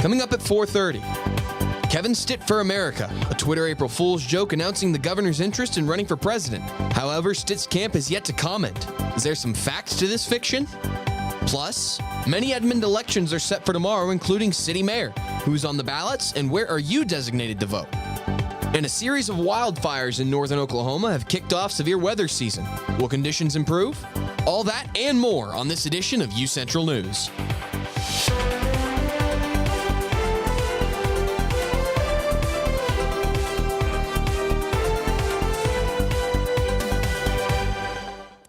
Coming up at 4:30, Kevin Stitt for America, a Twitter April Fool's joke announcing the governor's interest in running for president. However, Stitt's camp has yet to comment. Is there some facts to this fiction? Plus, many Edmond elections are set for tomorrow, including city mayor. Who's on the ballots, and where are you designated to vote? And a series of wildfires in northern Oklahoma have kicked off severe weather season. Will conditions improve? All that and more on this edition of UCentral News.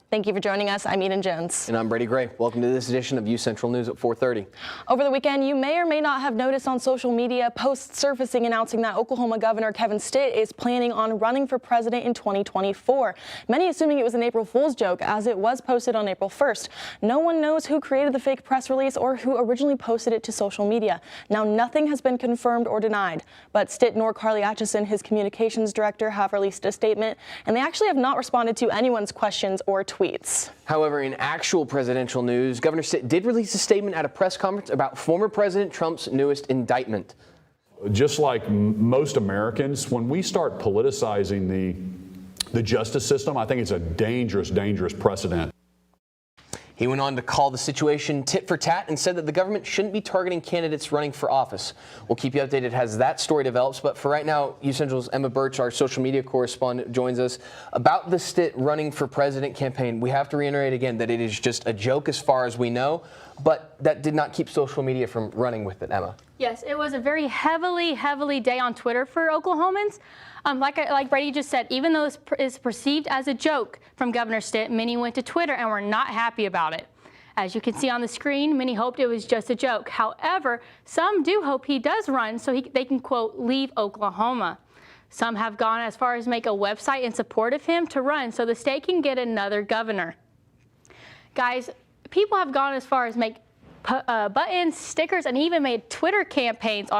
Thank you for joining us. I'm Eden Jones. And I'm Brady Gray. Welcome to this edition of UCentral News at 4:30. Over the weekend, you may or may not have noticed on social media posts surfacing announcing that Oklahoma Governor Kevin Stitt is planning on running for president in 2024. Many assuming it was an April Fool's joke, as it was posted on April 1st. No one knows who created the fake press release or who originally posted it to social media. Now, nothing has been confirmed or denied, but Stitt nor Carly Atchison, his communications director, have released a statement, and they actually have not responded to anyone's questions or tweets. However, in actual presidential news, Governor Stitt did release a statement at a press conference about former President Trump's newest indictment. Just like most Americans, when we start politicizing the justice system, I think it's a dangerous, dangerous precedent. He went on to call the situation tit for tat and said that the government shouldn't be targeting candidates running for office. We'll keep you updated as that story develops, but for right now, UCentral's Emma Birch, our social media correspondent, joins us about the Stitt running for president campaign. We have to reiterate again that it is just a joke as far as we know, but that did not keep social media from running with it, Emma. Yes, it was a very heavily day on Twitter for Oklahomans. Like Brady just said, even though this is perceived as a joke from Governor Stitt, many went to Twitter and were not happy about it. As you can see on the screen, many hoped it was just a joke. However, some do hope he does run so they can, quote, leave Oklahoma. Some have gone as far as make a website in support of him to run so the state can get another governor. Guys, people have gone as far as make buttons, stickers, and even made Twitter campaigns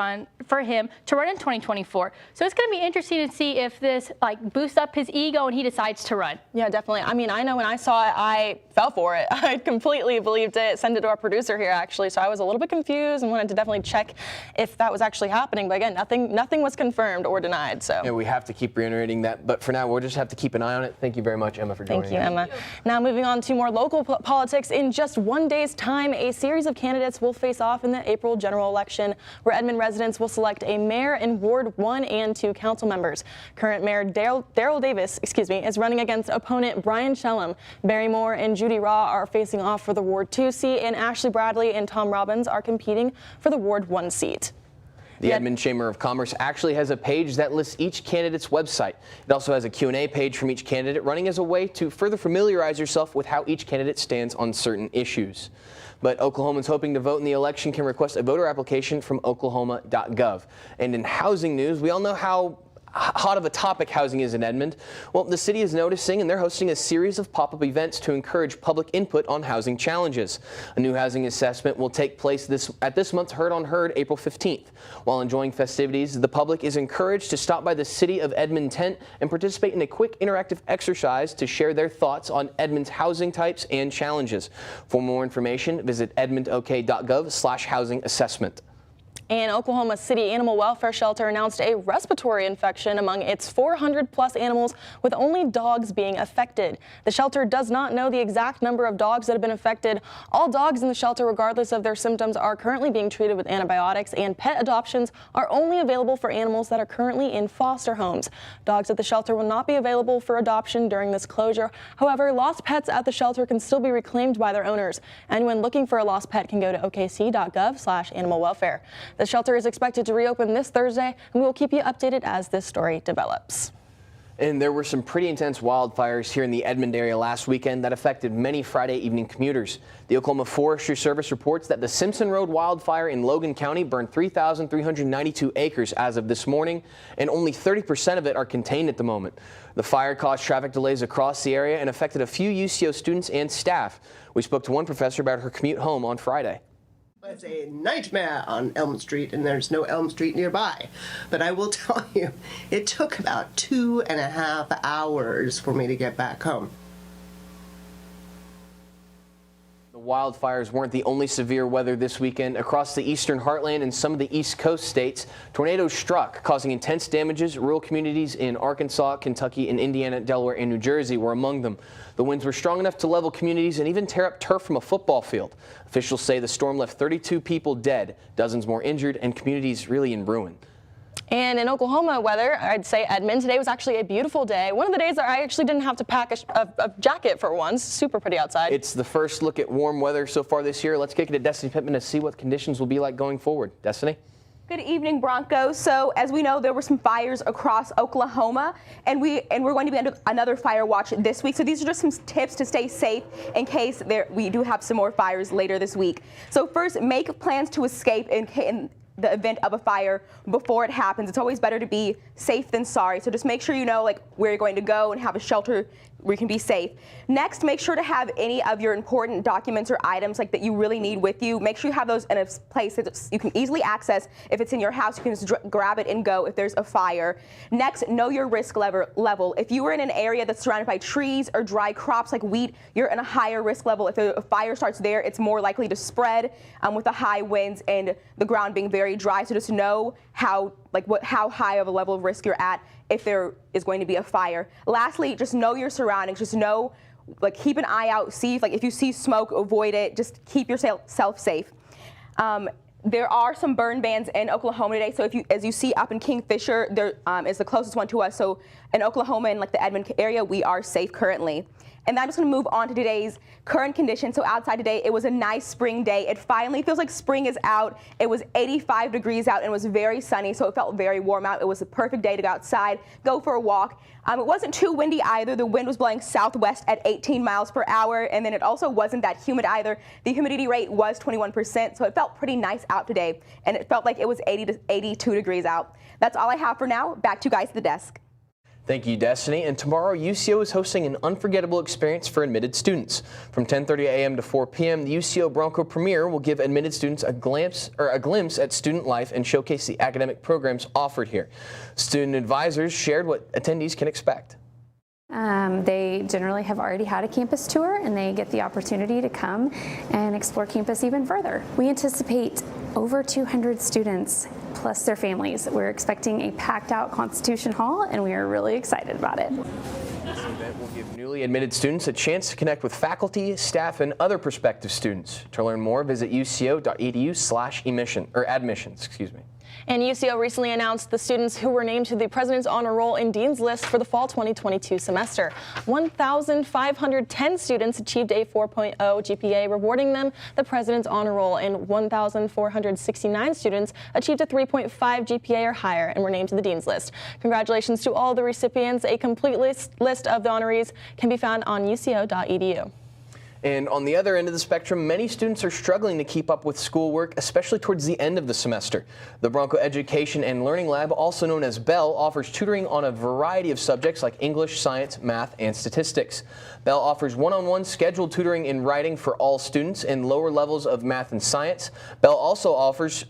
for him to run in 2024. So it's going to be interesting to see if this boosts up his ego and he decides to run. Yeah, definitely. I mean, I know when I saw it, I fell for it. I completely believed it. Sent it to our producer here, actually. So I was a little bit confused and wanted to definitely check if that was actually happening. But again, nothing was confirmed or denied. So yeah, we have to keep reiterating that. But for now, we'll just have to keep an eye on it. Thank you very much, Emma, for joining us. Thank you, Emma. Now moving on to more local politics. In just one day's time, a series of candidates will face off in the April general election, where Edmond residents will select a mayor and Ward 1 and 2 council members. Current Mayor Daryl Davis, is running against opponent Brian Shellum. Barry Moore and Judy Raw are facing off for the Ward 2 seat, and Ashley Bradley and Tom Robbins are competing for the Ward 1 seat. The Edmond Chamber of Commerce actually has a page that lists each candidate's website. It also has a Q&A page from each candidate, running as a way to further familiarize yourself with how each candidate stands on certain issues. But Oklahomans hoping to vote in the election can request a voter application from oklahoma.gov. And in housing news, we all know how hot of a topic housing is in Edmond. Well, the city is noticing, and they're hosting a series of pop-up events to encourage public input on housing challenges. A new housing assessment will take place at this month's Heard on Heard, April 15th. While enjoying festivities, the public is encouraged to stop by the City of Edmond tent and participate in a quick interactive exercise to share their thoughts on Edmond's housing types and challenges. For more information, visit edmondok.gov/housing assessment. An Oklahoma City animal welfare shelter announced a respiratory infection among its 400-plus animals, with only dogs being affected. The shelter does not know the exact number of dogs that have been affected. All dogs in the shelter, regardless of their symptoms, are currently being treated with antibiotics, and pet adoptions are only available for animals that are currently in foster homes. Dogs at the shelter will not be available for adoption during this closure. However, lost pets at the shelter can still be reclaimed by their owners. Anyone looking for a lost pet can go to okc.gov/animal welfare. The shelter is expected to reopen this Thursday, and we will keep you updated as this story develops. And there were some pretty intense wildfires here in the Edmond area last weekend that affected many Friday evening commuters. The Oklahoma Forestry Service reports that the Simpson Road wildfire in Logan County burned 3,392 acres as of this morning, and only 30% of it are contained at the moment. The fire caused traffic delays across the area and affected a few UCO students and staff. We spoke to one professor about her commute home on Friday. It's a nightmare on Elm Street, and there's no Elm Street nearby. But I will tell you, it took about 2.5 hours for me to get back home. The Wildfires weren't the only severe weather this weekend. Across the eastern heartland and some of the East Coast states, tornadoes struck, causing intense damages. Rural communities in Arkansas, Kentucky, and Indiana, Delaware, and New Jersey were among them. The winds were strong enough to level communities and even tear up turf from a football field. Officials say the storm left 32 people dead, dozens more injured, and communities really in ruin. And in Oklahoma weather, I'd say Edmond, today was actually a beautiful day. One of the days that I actually didn't have to pack a jacket for once. Super pretty outside. It's the first look at warm weather so far this year. Let's kick it to Destiny Pittman to see what conditions will be like going forward. Destiny? Good evening, Broncos. So as we know, there were some fires across Oklahoma, and we're going to be under another fire watch this week. So these are just some tips to stay safe in case we do have some more fires later this week. So first, make plans to escape in the event of a fire before it happens. It's always better to be safe than sorry. So just make sure you know where you're going to go and have a shelter where you can be safe. Next, make sure to have any of your important documents or items that you really need with you. Make sure you have those in a place that you can easily access. If it's in your house, you can just grab it and go if there's a fire. Next, know your risk level. If you are in an area that's surrounded by trees or dry crops like wheat, you're in a higher risk level. If a fire starts there, it's more likely to spread with the high winds and the ground being very dry. So just know how high of a level of risk you're at if there is going to be a fire. Lastly, just know your surroundings. Just know, keep an eye out. See if you see smoke, avoid it. Just keep yourself safe. There are some burn bans in Oklahoma today. So as you see up in Kingfisher, there is the closest one to us. So in Oklahoma and the Edmond area, we are safe currently. And I'm just going to move on to today's current conditions. So outside today, it was a nice spring day. It finally feels like spring is out. It was 85 degrees out and it was very sunny, so it felt very warm out. It was a perfect day to go outside, go for a walk. It wasn't too windy either. The wind was blowing southwest at 18 miles per hour, and then it also wasn't that humid either. The humidity rate was 21%, so it felt pretty nice out today, and it felt like it was 80 to 82 degrees out. That's all I have for now. Back to you guys at the desk. Thank you, Destiny. And tomorrow, UCO is hosting an unforgettable experience for admitted students. From 10:30 a.m. to 4 p.m., the UCO Bronco Premiere will give admitted students a glimpse at student life and showcase the academic programs offered here. Student advisors shared what attendees can expect. They generally have already had a campus tour, and they get the opportunity to come and explore campus even further. We anticipate over 200 students plus their families. We're expecting a packed out Constitution Hall, and we are really excited about it. This event will give newly admitted students a chance to connect with faculty, staff, and other prospective students. To learn more, visit uco.edu/admissions. And UCO recently announced the students who were named to the President's Honor Roll and Dean's List for the fall 2022 semester. 1,510 students achieved a 4.0 GPA, rewarding them the President's Honor Roll, and 1,469 students achieved a 3.5 GPA or higher and were named to the Dean's List. Congratulations to all the recipients. A complete list of the honorees can be found on uco.edu. And on the other end of the spectrum, many students are struggling to keep up with schoolwork, especially towards the end of the semester. The Bronco Education and Learning Lab, also known as Bell, offers tutoring on a variety of subjects like English, science, math, and statistics. Bell offers one-on-one scheduled tutoring in writing for all students in lower levels of math and science. Bell also offers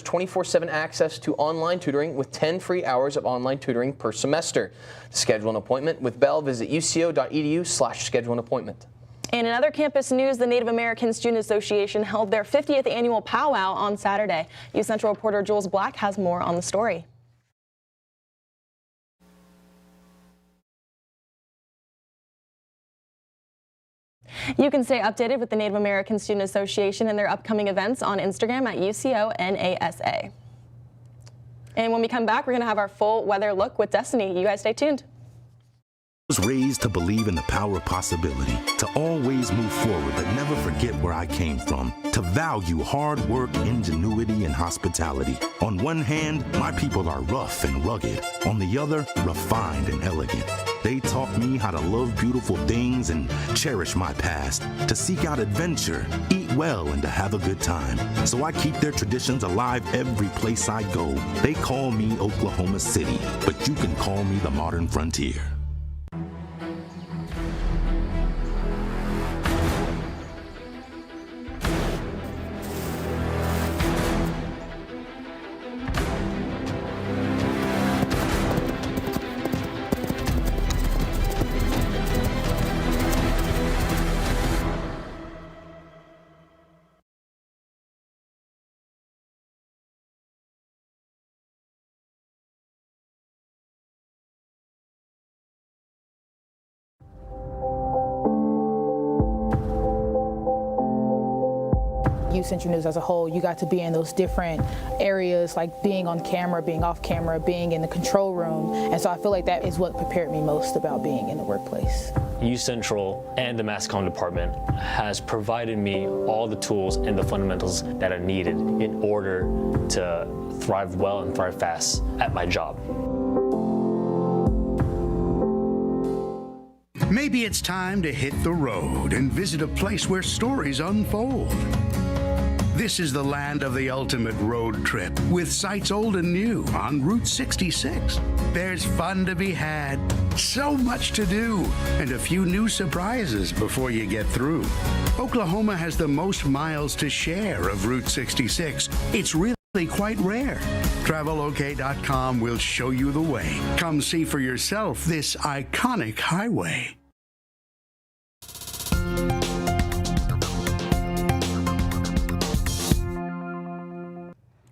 24/7 access to online tutoring with 10 free hours of online tutoring per semester. To schedule an appointment with Bell, visit uco.edu/schedule an appointment. And in other campus news, the Native American Student Association held their 50th annual powwow on Saturday. UCentral reporter Jules Black has more on the story. You can stay updated with the Native American Student Association and their upcoming events on Instagram at UCONASA. And when we come back, we're going to have our full weather look with Destiny. You guys stay tuned. I was raised to believe in the power of possibility, to always move forward but never forget where I came from, to value hard work, ingenuity, and hospitality. On one hand, my people are rough and rugged. On the other, refined and elegant. They taught me how to love beautiful things and cherish my past, to seek out adventure, eat well, and to have a good time. So I keep their traditions alive every place I go. They call me Oklahoma City, but you can call me the modern frontier. UCentral News as a whole. You got to be in those different areas, like being on camera, being off camera, being in the control room. And so I feel like that is what prepared me most about being in the workplace. UCentral and the mass comm department has provided me all the tools and the fundamentals that are needed in order to thrive well and thrive fast at my job. Maybe it's time to hit the road and visit a place where stories unfold. This is the land of the ultimate road trip, with sights old and new on Route 66. There's fun to be had, so much to do, and a few new surprises before you get through. Oklahoma has the most miles to share of Route 66. It's really quite rare. TravelOK.com will show you the way. Come see for yourself this iconic highway.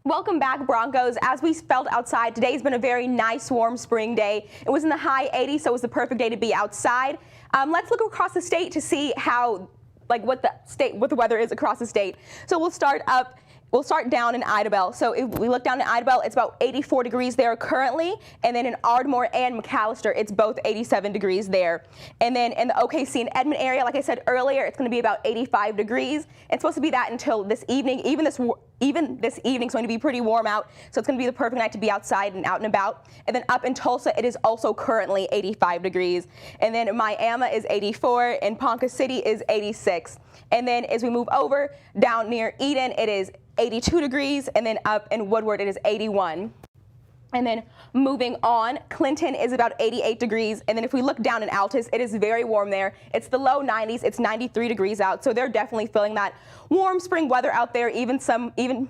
Welcome back, Broncos. As we felt outside, today's been a very nice, warm spring day. It was in the high 80s, so it was the perfect day to be outside. Let's look across the state to see how, what the weather is across the state. So we'll start down in Idabel. So if we look down in Idabel, it's about 84 degrees there currently. And then in Ardmore and McAllister, it's both 87 degrees there. And then in the OKC and Edmond area, like I said earlier, it's going to be about 85 degrees. It's supposed to be that until this evening. Even this evening is going to be pretty warm out. So it's going to be the perfect night to be outside and out and about. And then up in Tulsa, it is also currently 85 degrees. And then Miami is 84 and Ponca City is 86. And then as we move over down near Eden, it is 82 degrees, and then up in Woodward, it is 81. And then moving on, Clinton is about 88 degrees. And then if we look down in Altus, it is very warm there. It's the low 90s. It's 93 degrees out. So they're definitely feeling that warm spring weather out there, even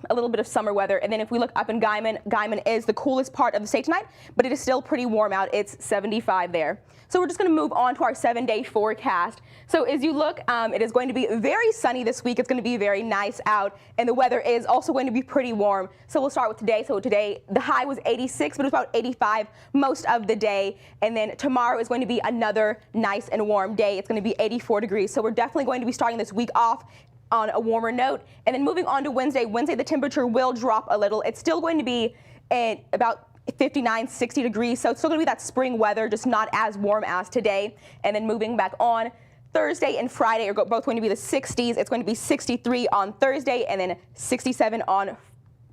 a little bit of summer weather. And then if we look up in Guyman is the coolest part of the state tonight, but it is still pretty warm out. It's 75 there. So we're just going to move on to our 7-day forecast. So as you look, it is going to be very sunny this week. It's going to be very nice out, and the weather is also going to be pretty warm. So we'll start with today. So today, the high was 86, but it was about 85 most of the day. And then tomorrow is going to be another nice and warm day. It's going to be 84 degrees. So we're definitely going to be starting this week off on a warmer note. And then moving on to Wednesday, the temperature will drop a little. It's still going to be at about 59, 60 degrees. So it's still going to be that spring weather, just not as warm as today. And then moving back on, Thursday and Friday are both going to be the 60s. It's going to be 63 on Thursday and then 67 on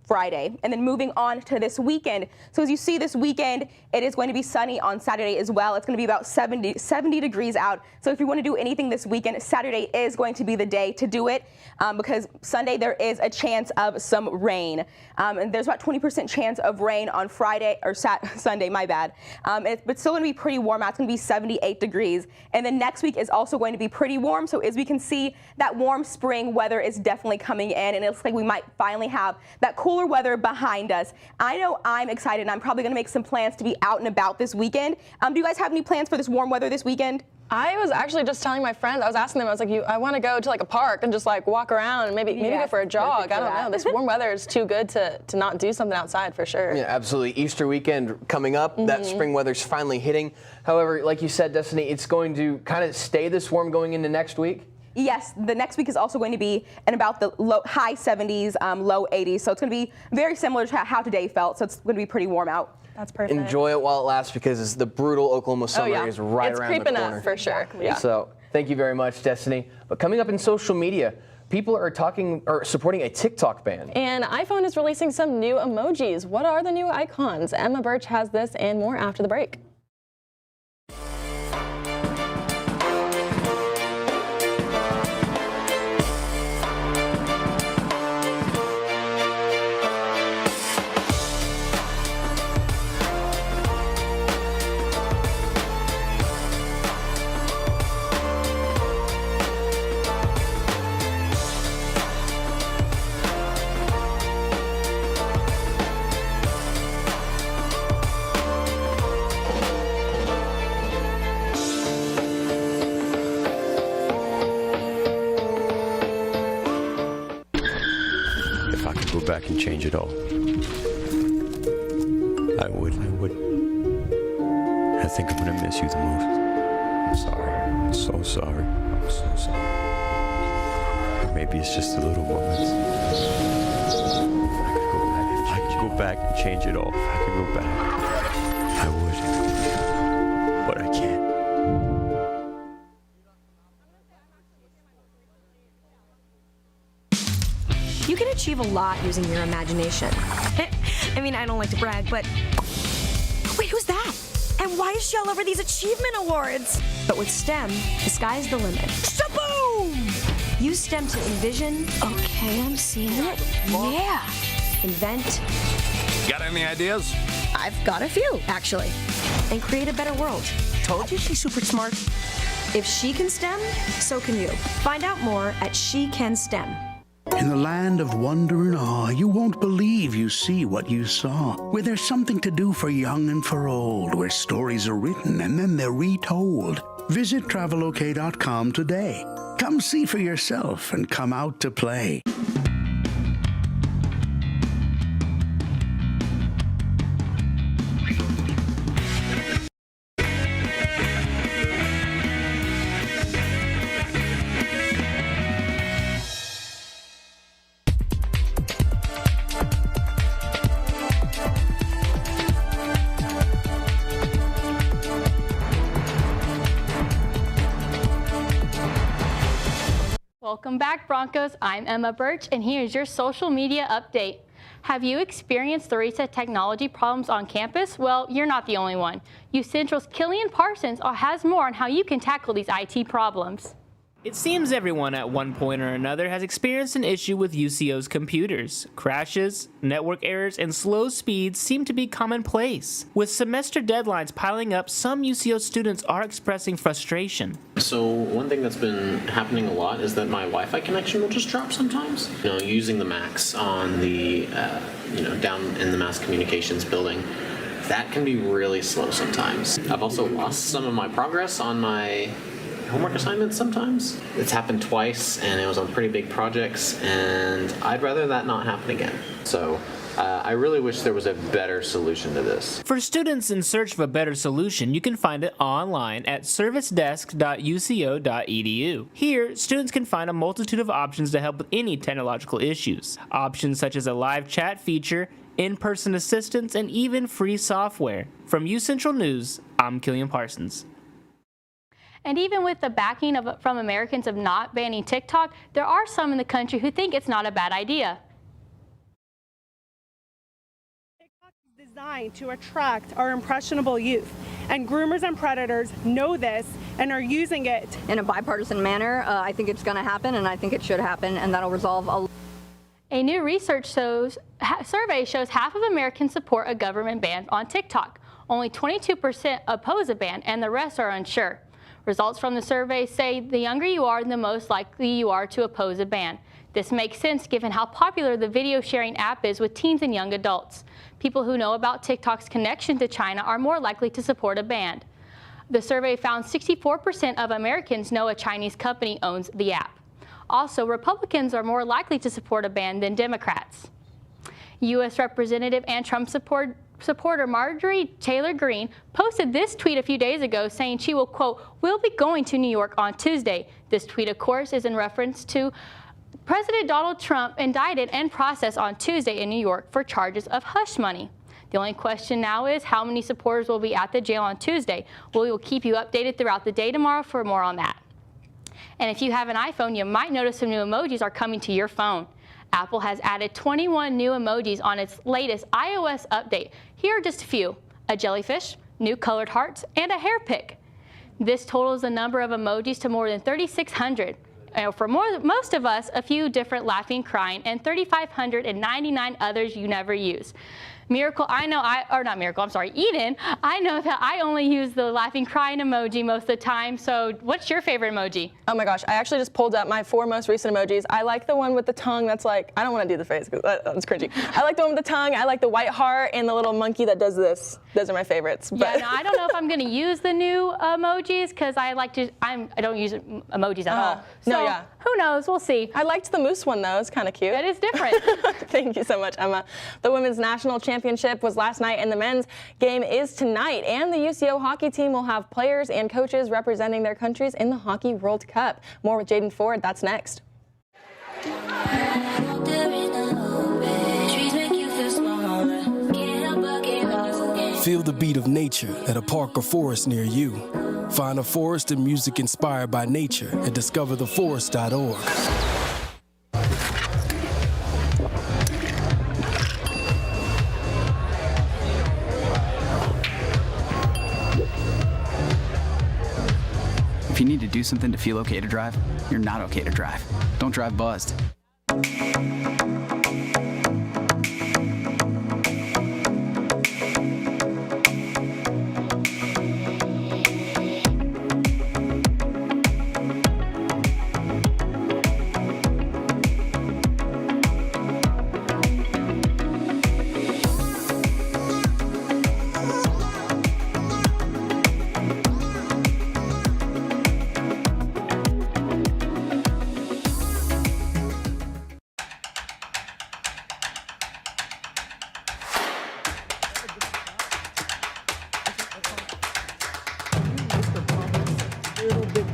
Friday. And then moving on to this weekend. So as you see this weekend, it is going to be sunny on Saturday as well. It's going to be about 70 degrees out. So if you want to do anything this weekend, Saturday is going to be the day to do it because Sunday there is a chance of some rain. And there's about 20% chance of rain on Friday or Sunday, my bad. But still going to be pretty warm out. It's going to be 78 degrees. And then next week is also going to be pretty warm. So as we can see, that warm spring weather is definitely coming in, and it looks like we might finally have that cooler weather behind us. I know I'm excited, and I'm probably going to make some plans to be out and about this weekend. Do you guys have any plans for this warm weather this weekend? I was actually just telling my friends, I was asking them, I was like, I want to go to like a park and just like walk around and maybe go for a jog. I don't know. This warm weather is too good to not do something outside for sure. Yeah, absolutely. Easter weekend coming up. That spring weather's finally hitting. However, like you said, Destiny, it's going to kind of stay this warm going into next week. Yes, the next week is also going to be in about the high 70s, low 80s. So it's going to be very similar to how today felt. So it's going to be pretty warm out. That's perfect. Enjoy it while it lasts because the brutal Oklahoma summer is right around the corner. It's creeping up for sure. Exactly. Yeah. So thank you very much, Destiny. But coming up in social media, people are supporting a TikTok ban. And iPhone is releasing some new emojis. What are the new icons? Emma Birch has this and more after the break. Back and change it all. I would. I think I'm gonna miss you the most. I'm sorry. I'm so sorry. I'm so sorry. maybe it's just the little moments. If I could go back and change it all, if I could go back, I would. But I can't. You can achieve a lot using your imagination. I mean, I don't like to brag, but... Wait, who's that? And why is she all over these achievement awards? But with STEM, the sky's the limit. Shaboom! Use STEM to envision... Okay, I'm seeing it. Yeah! Invent... Got any ideas? I've got a few, actually. And create a better world. Told you she's super smart. If she can STEM, so can you. Find out more at She Can STEM. In the land of wonder and awe, you won't believe you see what you saw. Where there's something to do for young and for old, where stories are written and then they're retold. Visit travelok.com today. Come see for yourself and come out to play. Welcome back, Broncos. I'm Emma Birch, and here's your social media update. Have you experienced the recent technology problems on campus? Well, you're not the only one. UCentral's Killian Parsons has more on how you can tackle these IT problems. It seems everyone at one point or another has experienced an issue with UCO's computers. Crashes, network errors, and slow speeds seem to be commonplace. With semester deadlines piling up, some UCO students are expressing frustration. So one thing that's been happening a lot is that my Wi-Fi connection will just drop sometimes. Using the Macs on the, down in the mass communications building, that can be really slow sometimes. I've also lost some of my progress on my homework assignments sometimes. It's happened twice, and it was on pretty big projects, and I'd rather that not happen again. So I really wish there was a better solution to this. For students in search of a better solution, you can find it online at servicedesk.uco.edu. Here, students can find a multitude of options to help with any technological issues. Options such as a live chat feature, in-person assistance, and even free software. From UCentral News, I'm Killian Parsons. And even with the backing from Americans of not banning TikTok, there are some in the country who think it's not a bad idea. TikTok is designed to attract our impressionable youth, and groomers and predators know this and are using it. In a bipartisan manner, I think it's going to happen, and I think it should happen, and that'll resolve a new research survey shows half of Americans support a government ban on TikTok. Only 22% oppose a ban, and the rest are unsure. Results from the survey say the younger you are, the most likely you are to oppose a ban. This makes sense given how popular the video sharing app is with teens and young adults. People who know about TikTok's connection to China are more likely to support a ban. The survey found 64% of Americans know a Chinese company owns the app. Also, Republicans are more likely to support a ban than Democrats. U.S. Representative and Trump supporter Marjorie Taylor Greene posted this tweet a few days ago saying she will, quote, "will be going to New York on Tuesday." This tweet, of course, is in reference to President Donald Trump indicted and processed on Tuesday in New York for charges of hush money. The only question now is how many supporters will be at the jail on Tuesday. We will keep you updated throughout the day tomorrow for more on that. And if you have an iPhone, you might notice some new emojis are coming to your phone. Apple has added 21 new emojis on its latest iOS update. Here are just a few: a jellyfish, new colored hearts, and a hair pick. This totals the number of emojis to more than 3,600. For most of us, a few different laughing, crying, and 3,599 others you never use. Eden, I know that I only use the laughing, crying emoji most of the time, so what's your favorite emoji? Oh my gosh, I actually just pulled up my 4 most recent emojis. I like the one with the tongue that's like, I don't want to do the face because that's cringy. I like the one with the tongue, I like the white heart, and the little monkey that does this. Those are my favorites. Yeah, no, I don't know if I'm going to use the new emojis because I don't use emojis at all. So, no, yeah. Who knows? We'll see. I liked the moose one though. It's kind of cute. That is different. Thank you so much, Emma. The women's national championship was last night and the men's game is tonight. And the UCO hockey team will have players and coaches representing their countries in the Hockey World Cup. More with Jaden Ford. That's next. Feel the beat of nature at a park or forest near you. Find a forest and music inspired by nature at discovertheforest.org. If you need to do something to feel okay to drive, you're not okay to drive. Don't drive buzzed.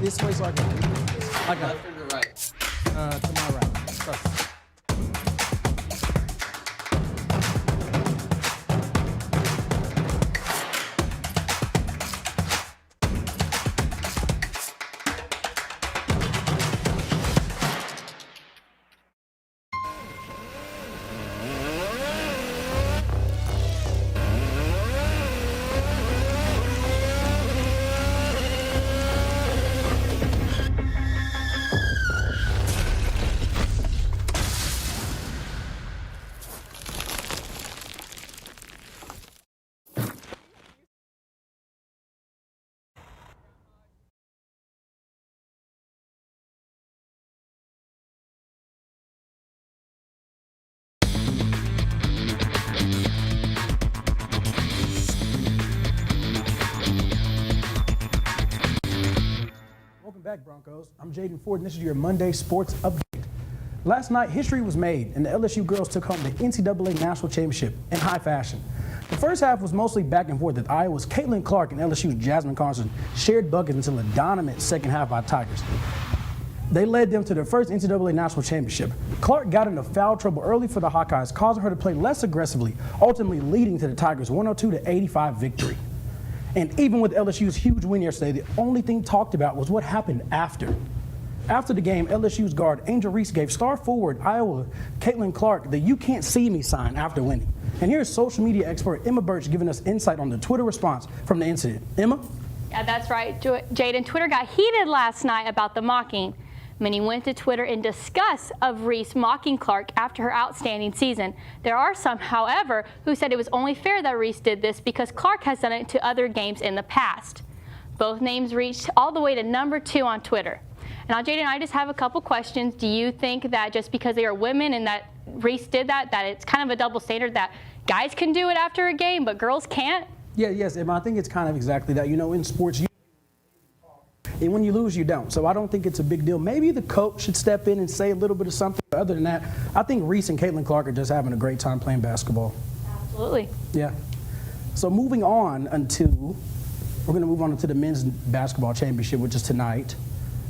This way so I can left or to right? To my right. Perfect. Back, Broncos. I'm Jaden Ford, and this is your Monday Sports Update. Last night, history was made, and the LSU girls took home the NCAA National Championship in high fashion. The first half was mostly back and forth as Iowa's Caitlin Clark and LSU's Jasmine Carson shared buckets until a dominant second half by Tigers. They led them to their first NCAA National Championship. Clark got into foul trouble early for the Hawkeyes, causing her to play less aggressively, ultimately leading to the Tigers' 102-85 victory. And even with LSU's huge win yesterday, the only thing talked about was what happened after. After the game, LSU's guard Angel Reese gave star forward Iowa Caitlin Clark the "you can't see me" sign after winning. And here's social media expert Emma Birch giving us insight on the Twitter response from the incident. Emma? Yeah, that's right, Jaden. Twitter got heated last night about the mocking. Many went to Twitter in disgust of Reese mocking Clark after her outstanding season. There are some, however, who said it was only fair that Reese did this because Clark has done it to other games in the past. Both names reached all the way to number 2 on Twitter. Now, Jaden, I just have a couple questions. Do you think that just because they are women and that Reese did that it's kind of a double standard that guys can do it after a game, but girls can't? Yes, Emma, I think it's kind of exactly that. You know, in sports, and when you lose, you don't. So I don't think it's a big deal. Maybe the coach should step in and say a little bit of something. But other than that, I think Reese and Caitlin Clark are just having a great time playing basketball. Absolutely. Yeah. So moving on we're going to move on to the men's basketball championship, which is tonight.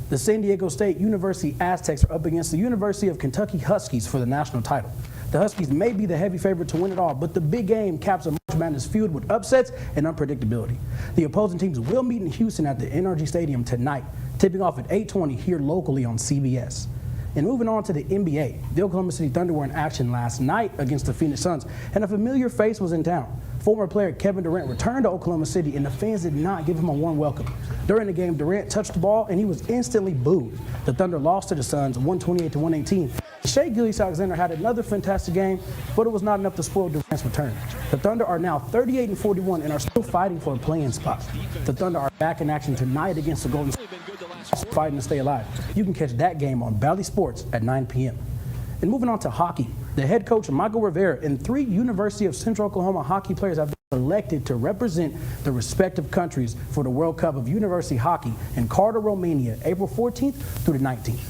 The San Diego State University Aztecs are up against the University of Kentucky Huskies for the national title. The Huskies may be the heavy favorite to win it all, but the big game caps a March Madness feud with upsets and unpredictability. The opposing teams will meet in Houston at the NRG Stadium tonight, tipping off at 8:20 here locally on CBS. And moving on to the NBA, the Oklahoma City Thunder were in action last night against the Phoenix Suns, and a familiar face was in town. Former player Kevin Durant returned to Oklahoma City, and the fans did not give him a warm welcome. During the game, Durant touched the ball, and he was instantly booed. The Thunder lost to the Suns 128-118. Shai Gilgeous-Alexander had another fantastic game, but it was not enough to spoil Durant's return. The Thunder are now 38-41 and are still fighting for a play-in spot. The Thunder are back in action tonight against the Golden State, fighting to stay alive. You can catch that game on Bally Sports at 9 p.m. And moving on to hockey, the head coach Michael Rivera and 3 University of Central Oklahoma hockey players have been selected to represent the respective countries for the World Cup of University Hockey in Carter, Romania, April 14th through the 19th.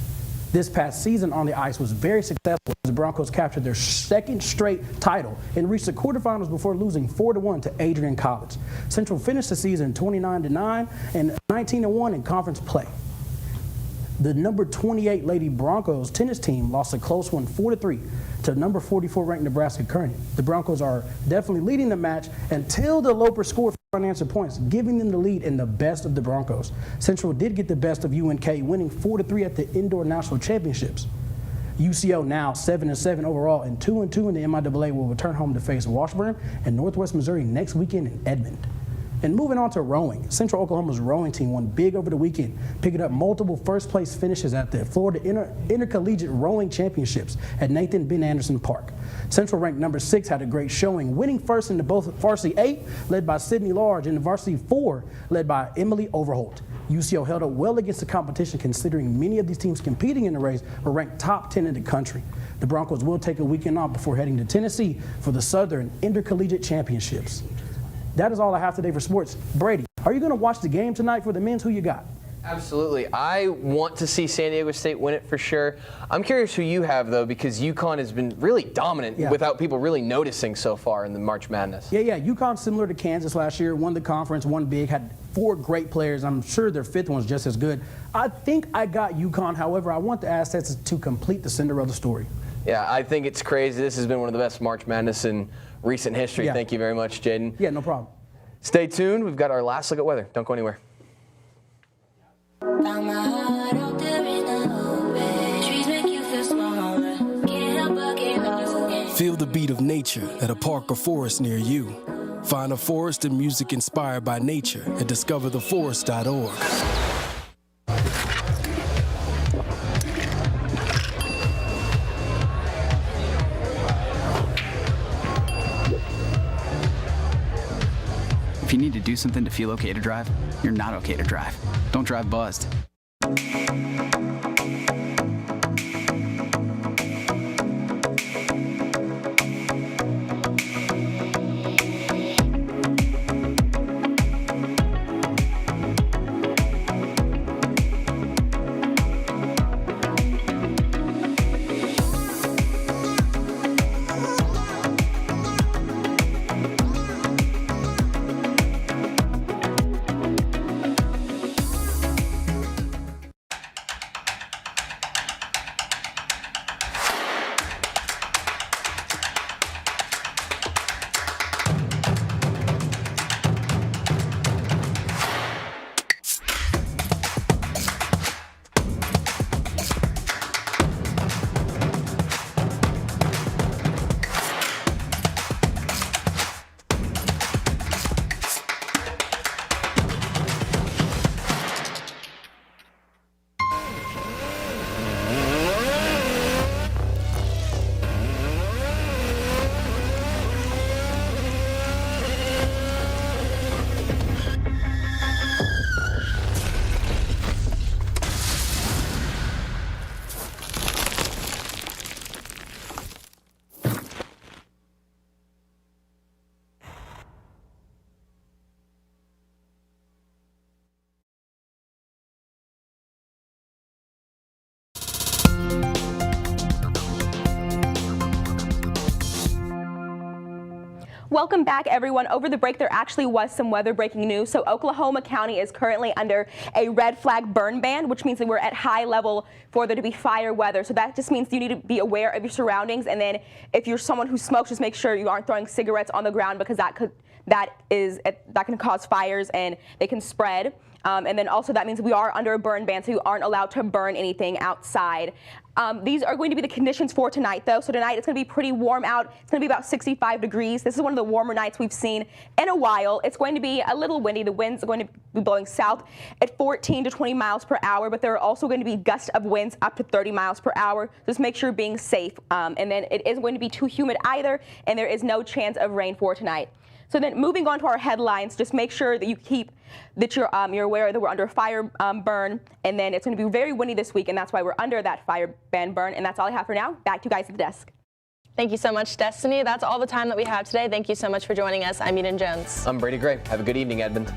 This past season on the ice was very successful as the Broncos captured their second straight title and reached the quarterfinals before losing 4-1 to Adrian College. Central finished the season 29-9 and 19-1 in conference play. The number 28 Lady Broncos tennis team lost a close one 4-3 to number 44 ranked Nebraska Kearney. The Broncos are definitely leading the match until the Loper scored unanswered points, giving them the lead in the best of the Broncos. Central did get the best of UNK, winning 4-3 at the Indoor National Championships. UCO now 7-7 overall and 2-2 in the MIAA will return home to face Washburn and Northwest Missouri next weekend in Edmond. And moving on to rowing, Central Oklahoma's rowing team won big over the weekend, picking up multiple first-place finishes at the Florida Intercollegiate Rowing Championships at Nathan Ben Anderson Park. Central, ranked number 6, had a great showing, winning first in the both varsity 8, led by Sydney Large, and the varsity 4, led by Emily Overholt. UCO held up well against the competition, considering many of these teams competing in the race were ranked top 10 in the country. The Broncos will take a weekend off before heading to Tennessee for the Southern Intercollegiate Championships. That is all I have today for sports. Brady, are you going to watch the game tonight for the men's? Who you got? Absolutely. I want to see San Diego State win it for sure. I'm curious who you have, though, because UConn has been really dominant without people really noticing so far in the March Madness. Yeah. UConn's similar to Kansas last year, won the conference, won big, had 4 great players. I'm sure their 5th one's just as good. I think I got UConn. However, I want the Aztecs to complete the Cinderella story. Yeah, I think it's crazy. This has been one of the best March Madness in recent history. Yeah. Thank you very much, Jaden. Yeah, no problem. Stay tuned. We've got our last look at weather. Don't go anywhere. Feel the beat of nature at a park or forest near you. Find a forest and music inspired by nature at discovertheforest.org. If you need to do something to feel okay to drive, you're not okay to drive. Don't drive buzzed. Welcome back, everyone. Over the break, there actually was some weather breaking news. So Oklahoma County is currently under a red flag burn ban, which means that we're at high level for there to be fire weather. So that just means you need to be aware of your surroundings. And then if you're someone who smokes, just make sure you aren't throwing cigarettes on the ground, because that can cause fires and they can spread. And then also that means we are under a burn ban, so you aren't allowed to burn anything outside. These are going to be the conditions for tonight, though. So tonight it's going to be pretty warm out. It's going to be about 65 degrees. This is one of the warmer nights we've seen in a while. It's going to be a little windy. The winds are going to be blowing south at 14 to 20 miles per hour, but there are also going to be gusts of winds up to 30 miles per hour. Just make sure you're being safe. And then it isn't going to be too humid either, and there is no chance of rain for tonight. So then moving on to our headlines, just make sure that you're aware that we're under a fire burn, and then it's going to be very windy this week, and that's why we're under that fire ban burn. And that's all I have for now. Back to you guys at the desk. Thank you so much, Destiny. That's all the time that we have today. Thank you so much for joining us. I'm Eden Jones. I'm Brady Gray. Have a good evening, Edmond.